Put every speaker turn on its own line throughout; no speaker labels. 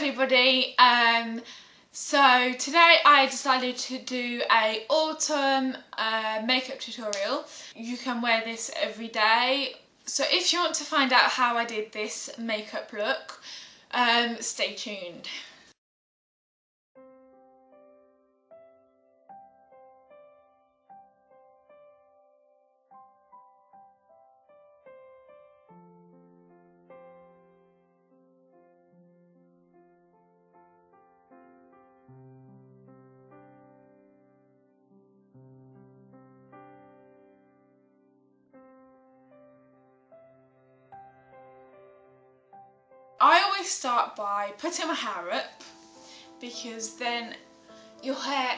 everybody, so today I decided to do a autumn makeup tutorial. You can wear this every day, so if you want to find out how I did this makeup look, stay tuned. I always start by putting my hair up because then your hair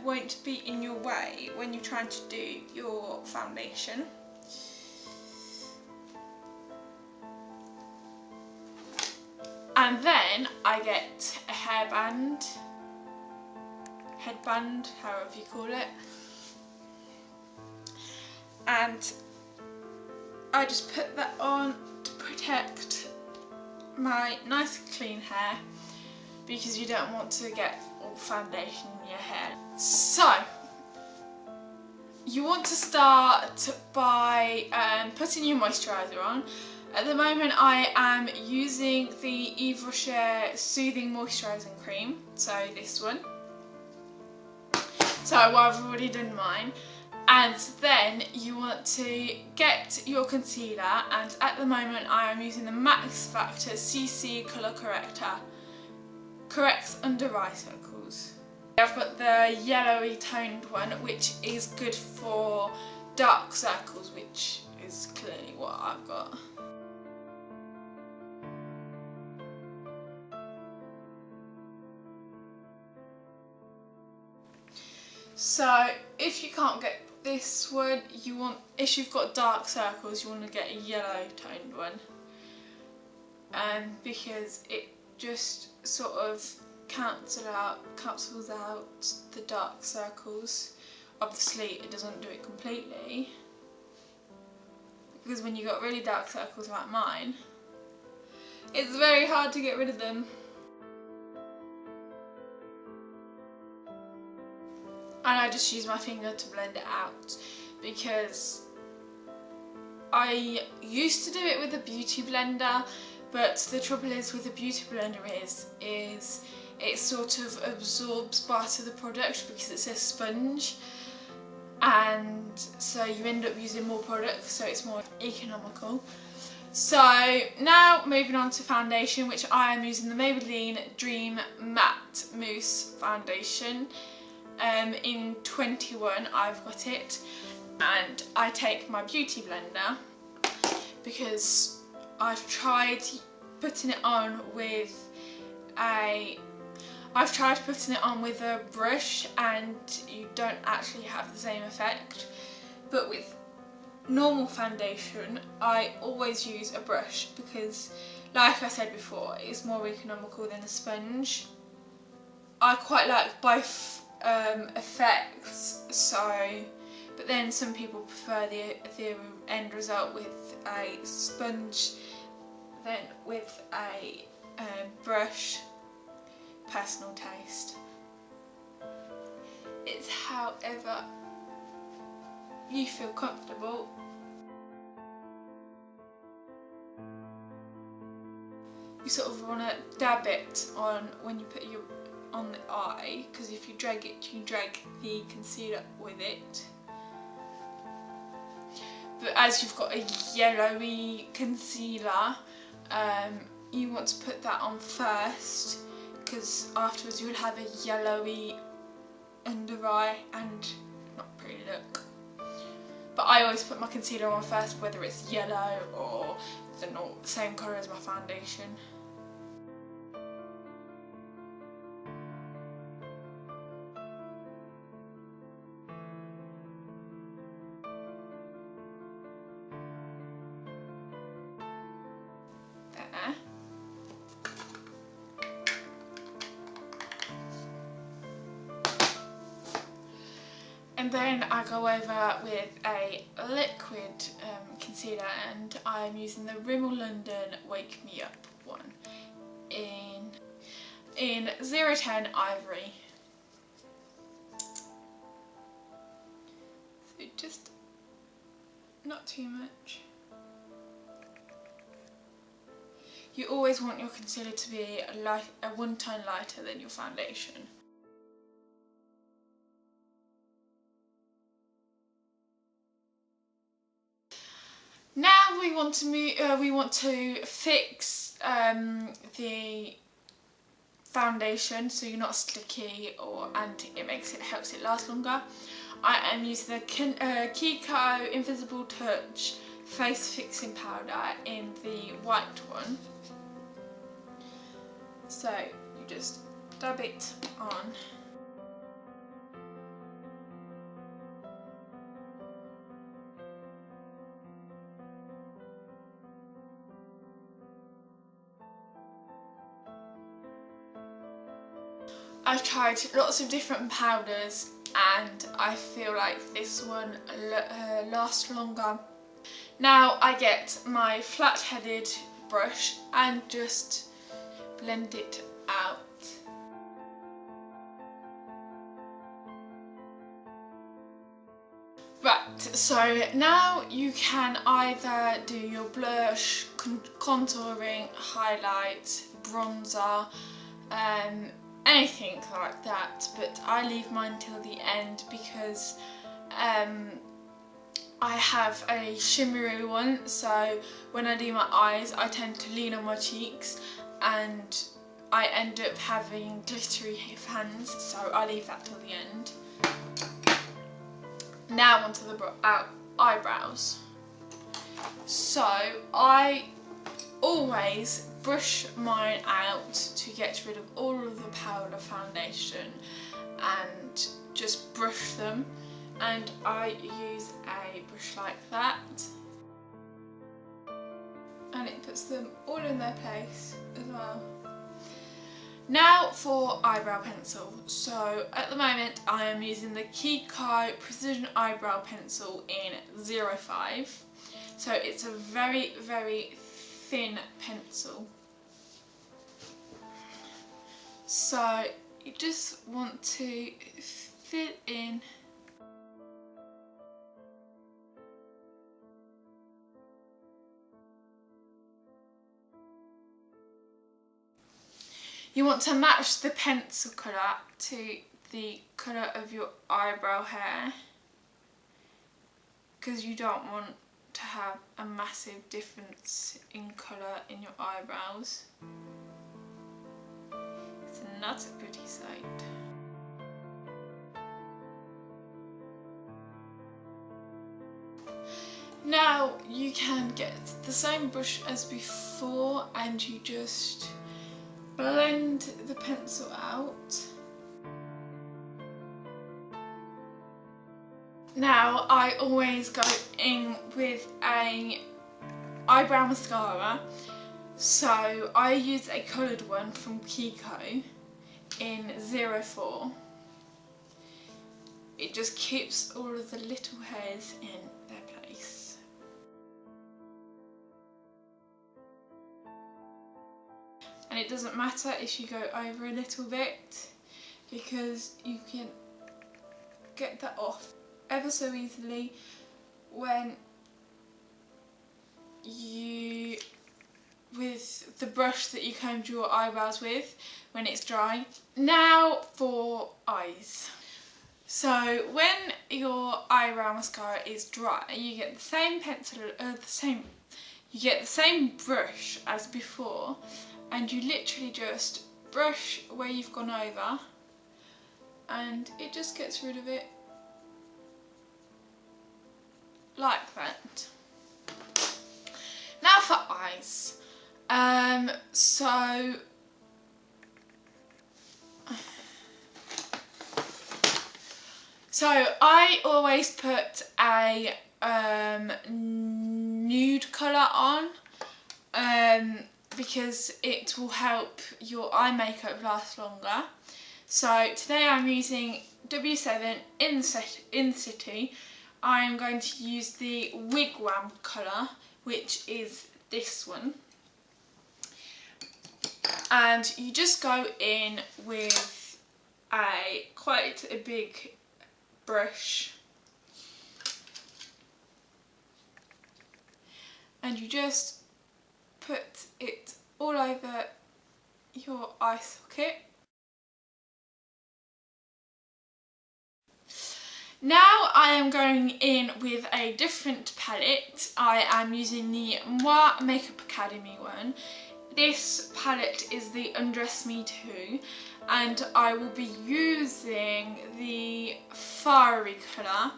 won't be in your way when you're trying to do your foundation. And then I get a headband, however you call it, and I just put that on to protect my nice clean hair because you don't want to get all foundation in your hair. So you want to start by putting your moisturiser on. At the moment I am using the Yves Rocher Soothing Moisturising Cream, so this one. So I've already done mine. And then you want to get your concealer, and at the moment I am using the Max Factor CC Colour Corrector. Corrects under eye circles. I've got the yellowy toned one, which is good for dark circles, which is clearly what I've got. So if you can't get this one, if you've got dark circles, you want to get a yellow toned one, because it just sort of cancels out the dark circles. Obviously it doesn't do it completely, because when you've got really dark circles like mine, it's very hard to get rid of them. And I just use my finger to blend it out because I used to do it with a beauty blender, but the trouble is with a beauty blender is it sort of absorbs part of the product because it's a sponge, and so you end up using more product, so it's more economical. So now moving on to foundation, which I am using the Maybelline Dream Matte Mousse Foundation. In 21 I've got it, and I take my beauty blender because I've tried putting it on with a brush and you don't actually have the same effect, but with normal foundation I always use a brush because, like I said before, it's more economical than a sponge. I quite like both effects, but then some people prefer the end result with a sponge than with a brush. Personal taste. It's however you feel comfortable. You sort of want to dab it on when you put your on the eye, because if you drag it, you drag the concealer with it. But as you've got a yellowy concealer, you want to put that on first, because afterwards you'll have a yellowy under eye and not pretty look. But I always put my concealer on first, whether it's yellow or the same colour as my foundation. And then I go over with a liquid concealer, and I'm using the Rimmel London Wake Me Up one in 010 Ivory. So just not too much. You always want your concealer to be a 1 tone lighter than your foundation. Now we want to fix the foundation so you're not sticky, and it helps it last longer. I am using the Kiko Invisible Touch Face Fixing Powder in the white one. So you just dab it on. I've tried lots of different powders and I feel like this one lasts longer. Now I get my flat-headed brush and just blend it out. Right, so now you can either do your blush, contouring, highlight, bronzer, anything like that, but I leave mine till the end because I have a shimmery one, so when I do my eyes I tend to lean on my cheeks and I end up having glittery hands, so I leave that till the end. Now onto the eyebrows. So I always brush mine out to get rid of all of the powder foundation and just brush them, and I use a brush like that and it puts them all in their place as well. Now for eyebrow pencil. So at the moment I am using the Kiko Precision Eyebrow Pencil in 05. So it's a very, very thin pencil. So you just want to fit in . You want to match the pencil colour to the colour of your eyebrow hair, because you don't want to have a massive difference in colour in your eyebrows. It's not a pretty sight. Now you can get the same brush as before and you just blend the pencil out. Now I always go in with a eyebrow mascara, so I use a coloured one from Kiko in 04. It just keeps all of the little hairs in their place. And it doesn't matter if you go over a little bit, because you can get that off ever so easily when you, with the brush that you combed your eyebrows with when it's dry. Now for eyes. So when your eyebrow mascara is dry, you get the same pencil, you get the same brush as before, and you literally just brush where you've gone over and it just gets rid of it like that. Now for eyes. So I always put a nude colour on because it will help your eye makeup last longer. So today I'm using W7 in City. I'm going to use the Wigwam colour, which is this one. And you just go in with quite a big brush, and you just put it all over your eye socket. Now I am going in with a different palette. I am using the Moi Makeup Academy one. This palette is the Undress Me 2, and I will be using the fiery colour.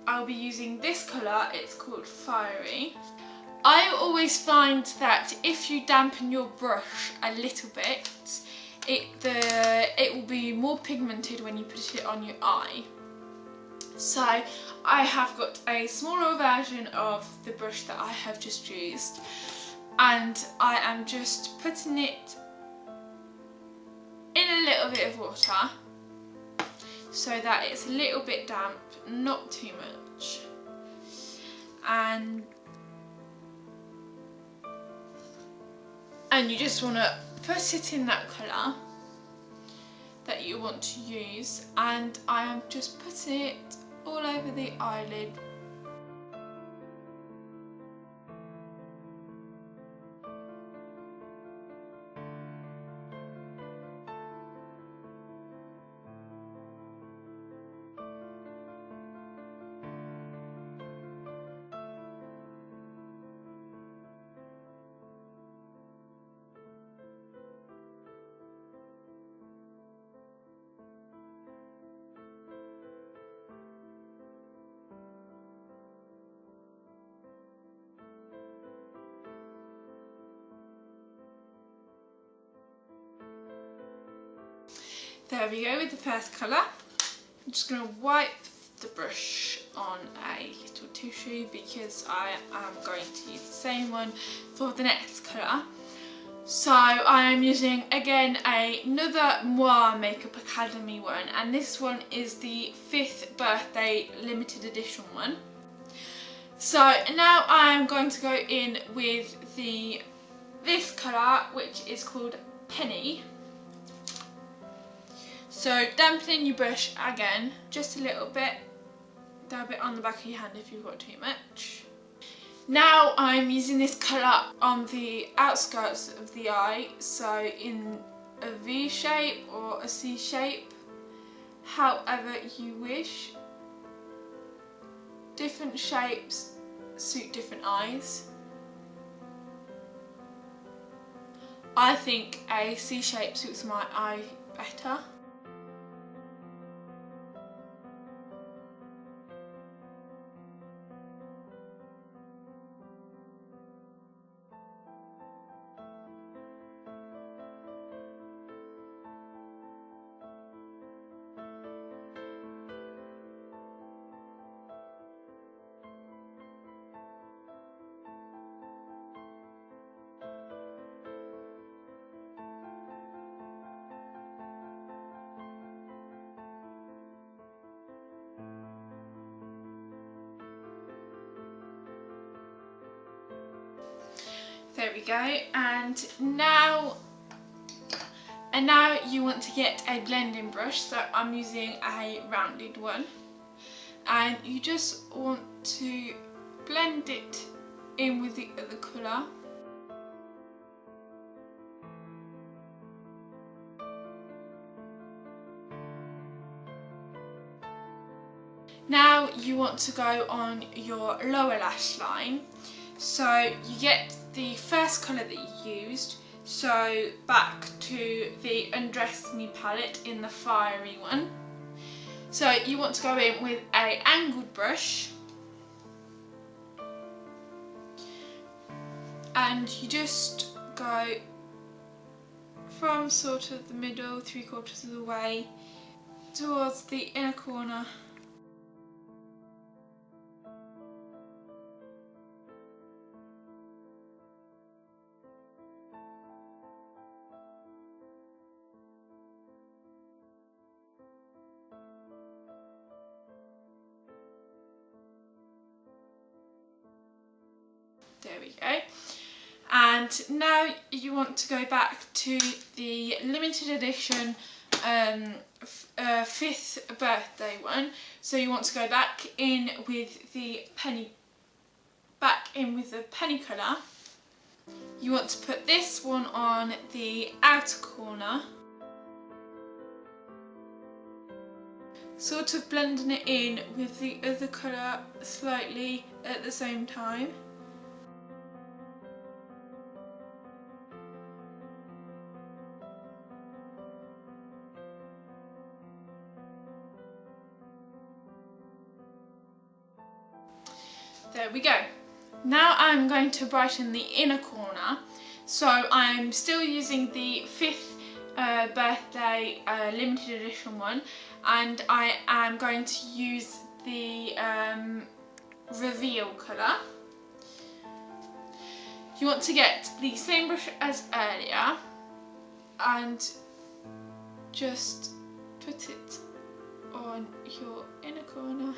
I'll be using this colour, it's called Fiery. I always find that if you dampen your brush a little bit, it will be more pigmented when you put it on your eye. So I have got a smaller version of the brush that I have just used, and I am just putting it in a little bit of water so that it's a little bit damp, not too much. And you just want to put it in that colour that you want to use, and I am just putting it all over the eyelid. There we go with the first colour. I'm just going to wipe the brush on a little tissue because I am going to use the same one for the next colour. So I am using again another Moi Makeup Academy one, and this one is the 5th birthday limited edition one. So now I am going to go in with this colour, which is called Penny. So dampening your brush again, just a little bit, dab it on the back of your hand if you've got too much. Now I'm using this colour on the outskirts of the eye, so in a V shape or a C shape, however you wish. Different shapes suit different eyes. I think a C shape suits my eye better. There we go, and now you want to get a blending brush, so I'm using a rounded one, and you just want to blend it in with the other colour. Now you want to go on your lower lash line. So you get the first colour that you used, so back to the Undress Me palette in the fiery one. So you want to go in with an angled brush, and you just go from sort of the middle, 3/4 of the way towards the inner corner. There we go. And now you want to go back to the limited edition 5th birthday one. So you want to go back in with the penny colour. You want to put this one on the outer corner, sort of blending it in with the other colour slightly at the same time. There we go. Now I'm going to brighten the inner corner. So I'm still using the 5th birthday limited edition one, and I am going to use the reveal colour. You want to get the same brush as earlier and just put it on your inner corner.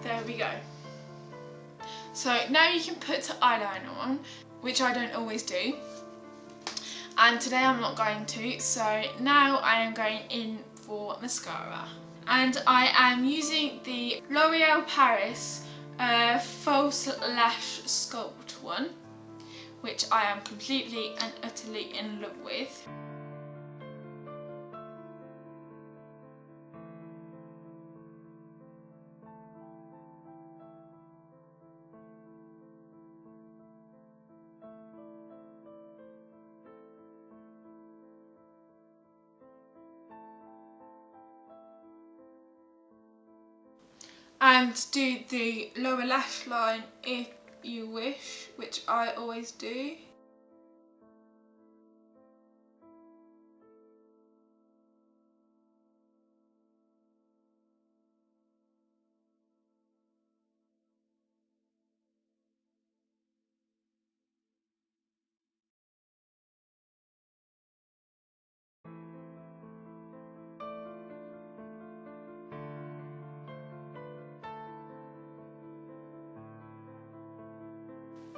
There we go. So now you can put eyeliner on, which I don't always do. And today I'm not going to, so now I am going in for mascara. And I am using the L'Oreal Paris False Lash Sculpt one, which I am completely and utterly in love with. And do the lower lash line if you wish, which I always do.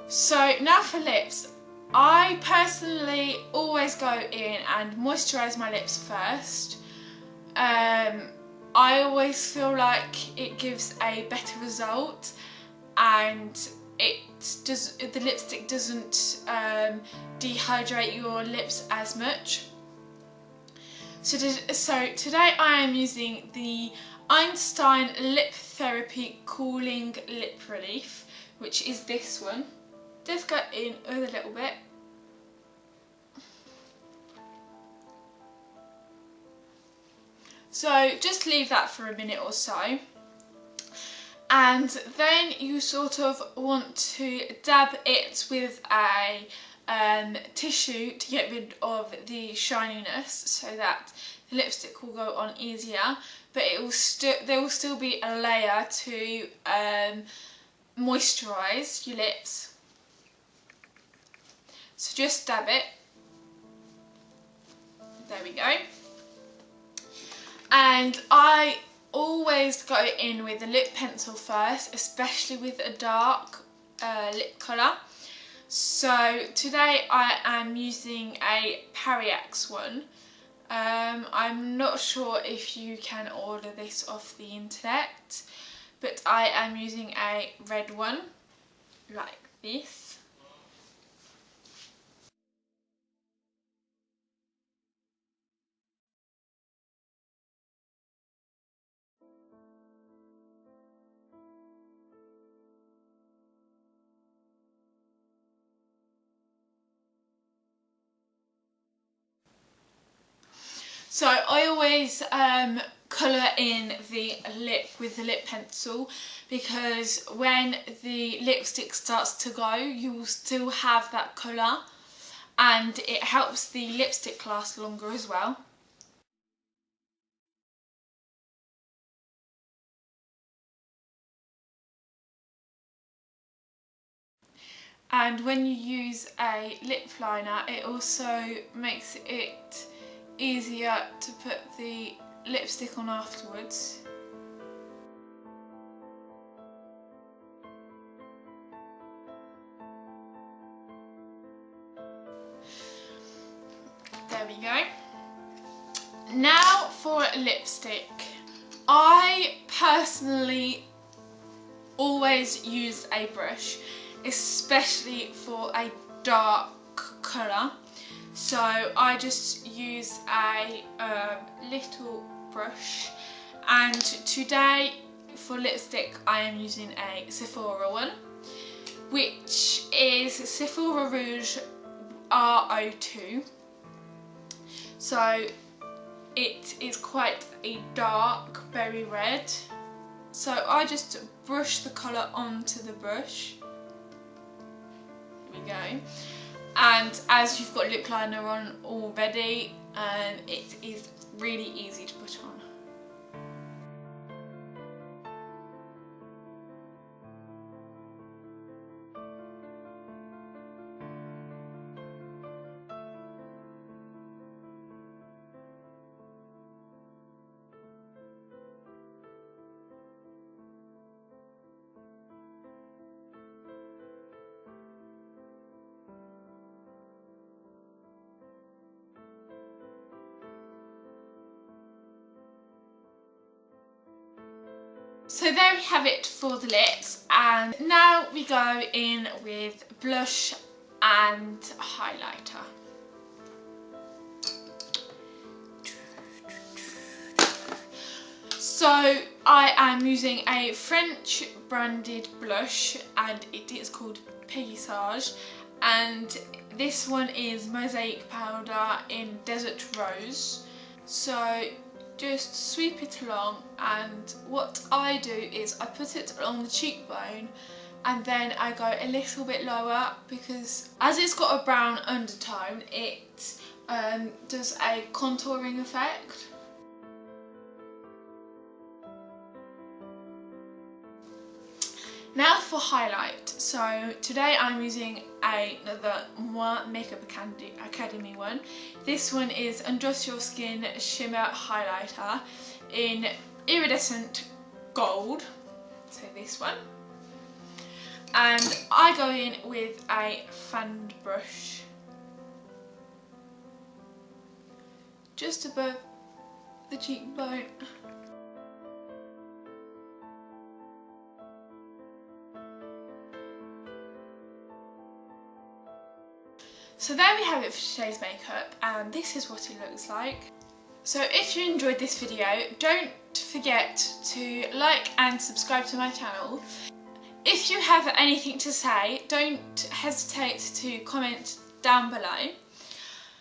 So now for lips, I personally always go in and moisturise my lips first. I always feel like it gives a better result, and the lipstick doesn't dehydrate your lips as much. So today I am using the Einstein Lip Therapy Cooling Lip Relief, which is this one. Just go in with a little bit. So just leave that for a minute or so. And then you sort of want to dab it with a tissue to get rid of the shininess, so that the lipstick will go on easier, but there will still be a layer to moisturise your lips. So just dab it. There we go. And I always go in with a lip pencil first, especially with a dark lip colour. So today I am using a Pariax one. I'm not sure if you can order this off the internet, but I am using a red one like this. So I always colour in the lip with the lip pencil, because when the lipstick starts to go, you will still have that colour, and it helps the lipstick last longer as well. and when you use a lip liner it also makes it easier to put the lipstick on afterwards. There we go. Now for lipstick. I personally always use a brush, especially for a dark colour. So I just use a little brush, and today for lipstick I am using a Sephora one, which is Sephora Rouge R02. So it is quite a dark berry red. So I just brush the colour onto the brush. Here we go. And as you've got lip liner on already, it is really easy to put on. So there we have it for the lips, and now we go in with blush and highlighter. So I am using a French branded blush and it is called Paysage, and this one is Mosaic Powder in Desert Rose. So just sweep it along, and what I do is I put it along the cheekbone and then I go a little bit lower, because as it's got a brown undertone it does a contouring effect. Now for highlight. So today I'm using another Moi Makeup Academy one. This one is Undress Your Skin Shimmer Highlighter in Iridescent Gold. So this one. And I go in with a fanned brush just above the cheekbone. So there we have it for today's makeup, and this is what it looks like. So if you enjoyed this video, don't forget to like and subscribe to my channel. If you have anything to say, don't hesitate to comment down below.